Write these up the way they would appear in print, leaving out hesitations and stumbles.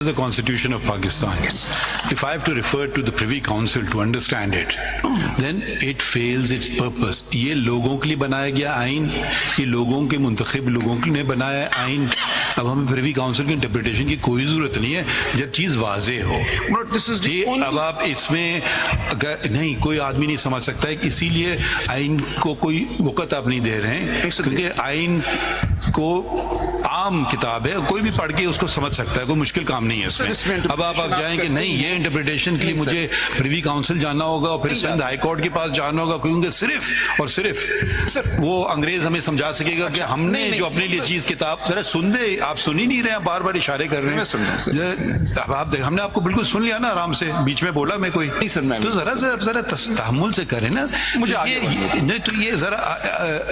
The Constitution of Pakistan. Yes. If I have to refer to the Privy Council to understand it, then it fails its purpose. ये लोगों के लिए बनाया गया आइन, ये लोगों के मुंतखब लोगों के लिए बनाया आइन. अब हमें प्रिवी काउंसिल की इंटरप्रिटेशन की कोई जरूरत नहीं है जब चीज वाजे हो. अब आप इसमें नहीं, कोई आदमी नहीं समझ सकता है, इसीलिए आइन को कोई वक़्त आप नहीं दे रहे हैं, क्योंकि आइन को आम किताब है, कोई भी पढ़ के उसको समझ सकता है, कोई मुश्किल काम नहीं है इसमें. अब आप जाएंगे नहीं, ये इंटरप्रिटेशन के लिए मुझे प्रिवी काउंसिल जाना होगा और फिर सिंध हाई कोर्ट के पास जाना होगा, क्योंकि सिर्फ और सिर्फ वो अंग्रेज हमें समझा सकेगा कि हमने जो अपने लिए चीज किताब. जरा सुन दे, आप सुन ही नहीं रहे हैं, बार बार इशारे कर रहे हैं. अब आप हमने आपको बिल्कुल सुन लिया ना, आराम से, बीच में बोला मैं कोई, तो जरा तहम्मुल से करें ना. मुझे नहीं तो ये जरा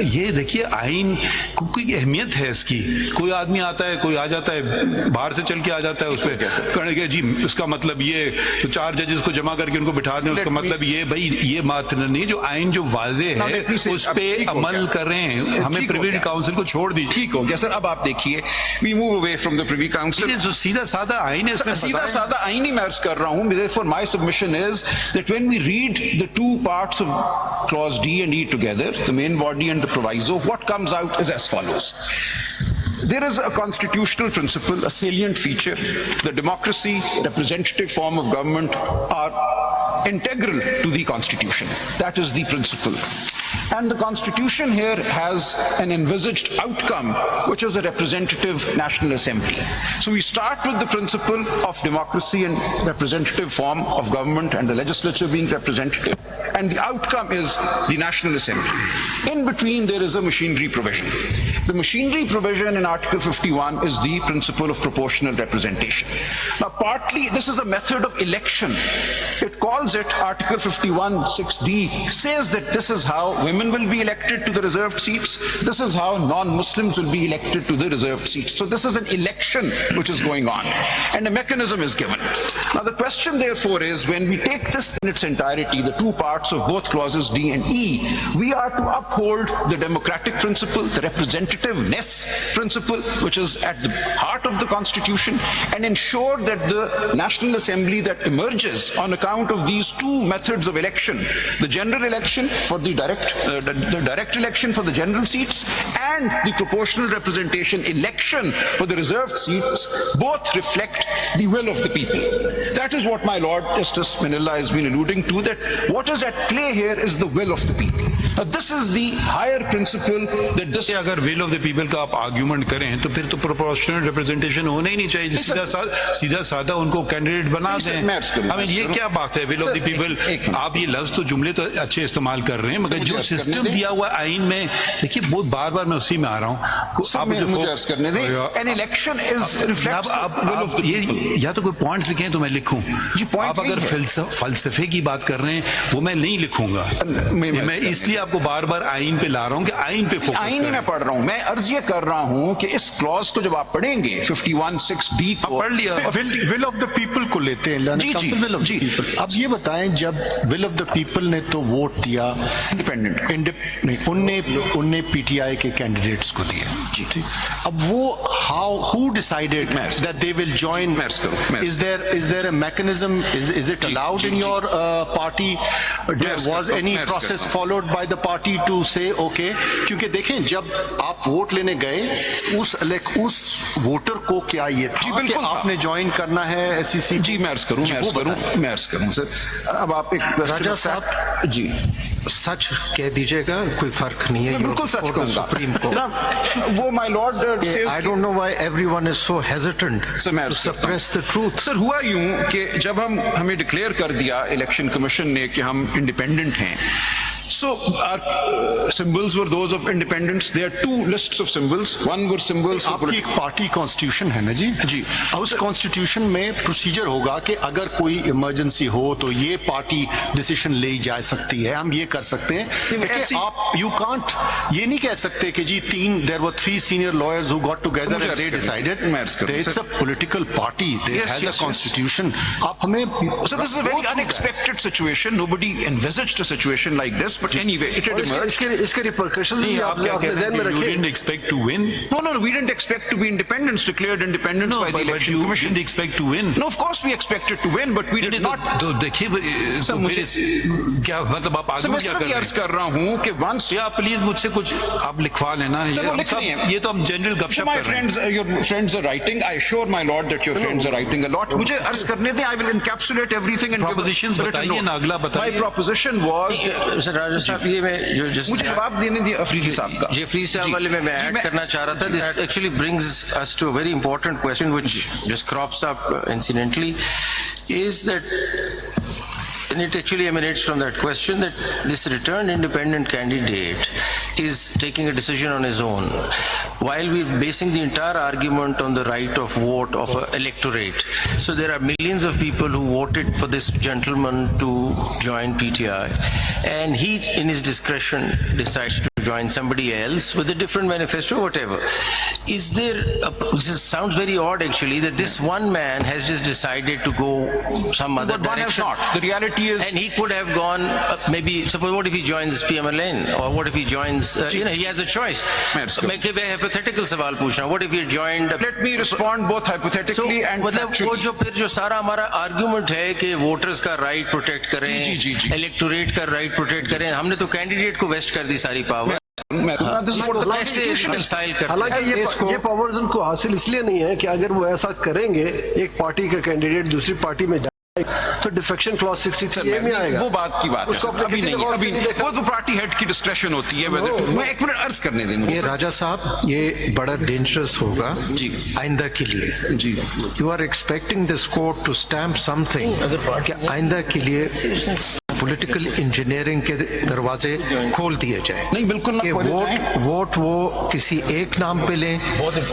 ये देखिए, आइन को कोई अहमियत है इसकी. कोई आदमी आता है, कोई आ जाता है, बाहर से चल के आ जाता है, उस पर कहने के जी उसका मतलब ये, तो 4 जजेस को जमा करके उनको बिठा दें, उसका मतलब ये. भाई ये बात नहीं, जो आइन जो वाजे है उस पे अमल कर रहे हैं, हमें प्रिवी काउंसिल को छोड़ दीजिए. ठीक हो गया सर. अब आप देखिए, we move away from the privy council. जो सीधा साधा आइन है, इसमें सीधा साधा आइन ही मैं अर्ज कर रहा हूं. Therefore my submission is that when we read the two parts of clause D and E together, the main body and the proviso, what comes out is as follows. There is a constitutional principle, a salient feature. The democracy, representative form of government are integral to the Constitution. That is the principle. And the Constitution here has an envisaged outcome, which is a representative National Assembly. So we start with the principle of democracy and representative form of government and the legislature being representative. And the outcome is the National Assembly. In between, there is a machinery provision. The machinery provision in Article 51 is the principle of proportional representation. Now, partly, this is a method of election. It calls it, Article 51, 6D, says that this is how women will be elected to the reserved seats. This is how non-Muslims will be elected to the reserved seats. So this is an election which is going on, and a mechanism is given. Now, the question, therefore, is when we take this in its entirety, the two parts of both clauses D and E, we are to uphold the democratic principle, the representativeness principle, which is at the heart of the Constitution, and ensure that the National Assembly that emerges on account of these two methods of election, the general election for the direct election for the general seats and the proportional representation election for the reserved seats, both reflect the will of the people. That is what my Lord Justice Manilla has been alluding to, that what is at play here is the will of the people. Now, this is the higher principle that this... अगर will of the people का आप argument करें तो फिर तो proportional representation होना ही नहीं चाहिए. सीधा साधा उनको कैंडिडेट बना दें. हमें ये क्या बात है, will of the people? आप ये लफ्ज तो जुमले तो अच्छे इस्तेमाल कर रहे हैं, मगर जो सिस्टम दिया हुआ आइन में, देखिए बहुत बार बार मैं उसी में आ रहा हूँ. आप an election is reflects will of the people. या तो कोई पॉइंट्स लिखे तो मैं लिखूं. आप अगर फलसफे की बात कर रहे हैं वो मैं नहीं लिखूंगा. मैं इसलिए आपको बार बार आइन पे ला रहा हूँ कि आइन पे फोकस. आइन ही मैं पढ़ रहा हूँ. मैं अर्ज ये कर रहा हूँ कि इस क्लॉज को जब आप पढ़ेंगे 51(6)B को पढ़ लिया, विल ऑफ द पीपल को लेते हैं. अब ये बताएं, जब विल ऑफ द पीपल ने तो वोट दिया उनने पीटीआई के कैंडिडेट्स को दिया. अब वो who decided that they will join? Is there a mechanism? Is it allowed in your party? Was any process followed by the party to say okay? क्योंकि देखें, जब आप वोट लेने गए उस वोटर को क्या ये था कि आपने ज्वाइन करना है SEC? जी मैं अर्ज करूं सर. अब आप एक राजा साहब जी सच कह दीजिएगा, कोई फर्क नहीं है. बिल्कुल सच कहूंगा. सुप्रीम कोर्ट वो my Lord I don't know why everyone is so hesitant to suppress the truth. Sir हुआ यूं कि जब हमें डिक्लेयर कर दिया इलेक्शन कमीशन ने कि हम इंडिपेंडेंट हैं, so our symbols were those of independence. There are two lists of symbols. One were symbols for आपकी एक पार्टी कॉन्स्टिट्यूशन है ना जी. उस कॉन्स्टिट्यूशन में प्रोसीजर होगा कि अगर कोई इमरजेंसी हो तो ये पार्टी डिसीजन ले जा सकती है, हम ये कर सकते हैं. आप यू कांट ये नहीं कह सकते कि जी there were 3 senior lawyers who got together and they decided. It's a political party, they has a constitution. आप हमें so this is a very unexpected situation. Nobody envisaged a situation like this, but but anyway, it had emerged. इसके repercussions भी आप क्या अपने कहते ज़हन में हैं? You रखें। didn't expect to win. No, we didn't expect to be independents, declared independence by the but election you commission. didn't expect to win. No, of course we expected to win, but we did not. तो देखिए sir, तो मुझे- फिर क्या मतलब आप sir, आगे मैं क्या सिर्फ कर ये रहे अर्ज हैं? कर रहा हूँ कि once या प्लीज मुझसे कुछ आप लिखवा लेना सर, वो लिख रही हैं। ये तो हम जनरल So गपशप my कर रहे हैं। friends, your friends are writing. I assure my lord that your friends are writing a lot. मुझे अर्ज करने दें. I will encapsulate everything and Propositions give a written बताइए note. ना, अगला बताइए। My proposition was. सर राजा साहब ये मैं जो जिस मुझे जवाब देने दिए अफरीदी साहब का. जे फ्री साहब वाले में मैं जी, ऐड करना चाह रहा था this actually brings us to a very important question which just crops up incidentally is that and it actually emanates from that question that this returned independent candidate is taking a decision on his own while we're basing the entire argument on the right of vote of an electorate. So there are millions of people who voted for this gentleman to join PTI and he in his discretion decides to join somebody else with a different manifesto, whatever. Is there, this sounds very odd actually, that this one man has just decided to go some other But one has direction. not. The reality is. And he could have gone, maybe, suppose what if he joins PMLN or what if he joins, he has a choice. मैं hypothetical सवाल पूछ रहा हूँ, what if he joined. Let me respond both hypothetically and मतलब वो factually. जो फिर जो सारा हमारा आर्ग्यूमेंट है कि वोटर्स का राइट प्रोटेक्ट करें, इलेक्टोरेट का राइट प्रोटेक्ट करें, हमने तो कैंडिडेट को वेस्ट कर दी सारी power. This is what the कैसे Constitution is. reconcile करते हैं? हालांकि ये पावर्स उनको हासिल इसलिए नहीं है कि अगर वो ऐसा करेंगे एक पार्टी का कैंडिडेट दूसरी पार्टी में जाए तो डिफेक्शन क्लॉज 63 में आएगा। वो बात की बात है उसको सर, अभी नहीं है, अभी देखा। वो तो पार्टी हेड की डिस्क्रेशन होती है whether to- मैं एक मिनट अर्ज करने दें मुझे ये राजा साहब ये बड़ा डेंजरस होगा जी। आइंदा के लिए जी you are expecting this court to stamp something कि आइंदा के लिए पॉलिटिकल इंजीनियरिंग के दरवाजे खोल दिए जाए नहीं, बिल्कुल ना कि खोले जाएं। वोट वो किसी एक नाम पे लें।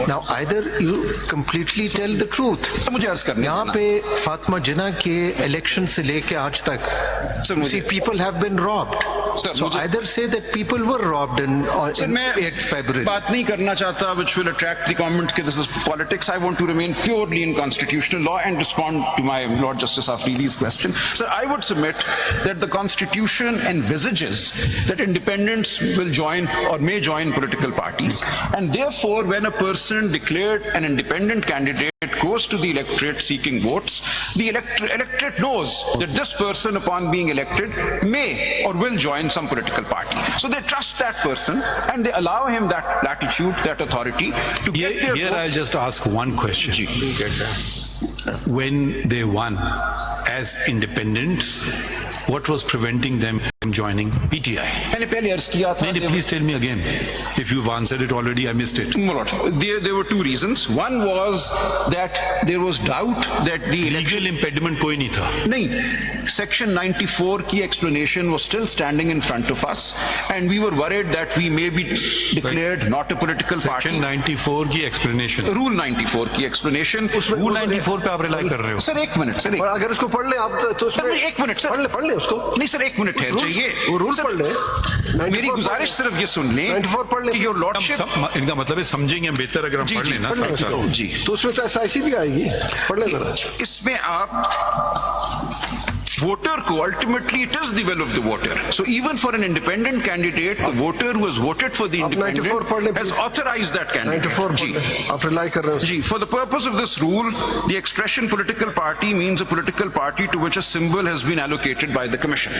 Now either you completely tell the truth. तो मुझे अर्ज करने यहाँ देना। पे फातिमा जिन्ना के इलेक्शन से लेके आज सर, तक मुझे- see people have been robbed sir, so मुझे- आइदर से that people were robbed in sir, मैं 8 February। बात नहीं करना चाहता which will attract the comment कि this is politics. I want to remain purely in constitutional law and respond to my Lord Justice Afridi's question. Sir, I would submit that the Constitution envisages that independents will join or may join political parties, and therefore when a person declared an independent candidate goes to the electorate seeking votes, the electorate knows that this person upon being elected may or will join some political party. So they trust that person and they allow him that latitude, that authority to get their Here I'll votes. just ask one question. When they won as independents, what was preventing them from joining PTI? मैंने पहले अर्ज किया था No, please tell me again. If you've answered it already, I missed it. My lord, there were two reasons. One was that there was doubt that the election Legal impediment कोई नहीं था. नहीं, section 94 की explanation was still standing in front of us and we were worried that we may be declared not a political party. Section 94 की explanation. Rule 94 की explanation. Rule 94 पे आप rely कर रहे हो. सर एक मिनट सर, अगर उसको पढ़ ले आप तो सर उसमें एक मिनट सर, पढ़ ले उसको। नहीं सर एक मिनट ठहर जाइए, वो रूल सर, पढ़ ले। मेरी गुजारिश सिर्फ ये सुन लें 94 पढ़ ले। कि योर लॉर्डशिप इनका मतलब है समझेंगे हम बेहतर अगर हम पढ़ लेना. पढ़ ले उसको। जी तो उसमें तो SIC भी आएगी पढ़ ले जरा। इसमें आप वोटर को ultimately it is the will of the voter. So even for an independent candidate, the voter who has voted for the आप 94 पढ़ ले, independent has please। authorized that candidate. 94 जी, पढ़ ले। आप रिलाई कर रहे हो। जी, for the purpose of this rule, the expression political party means a political party to which a symbol has been allocated by the commission.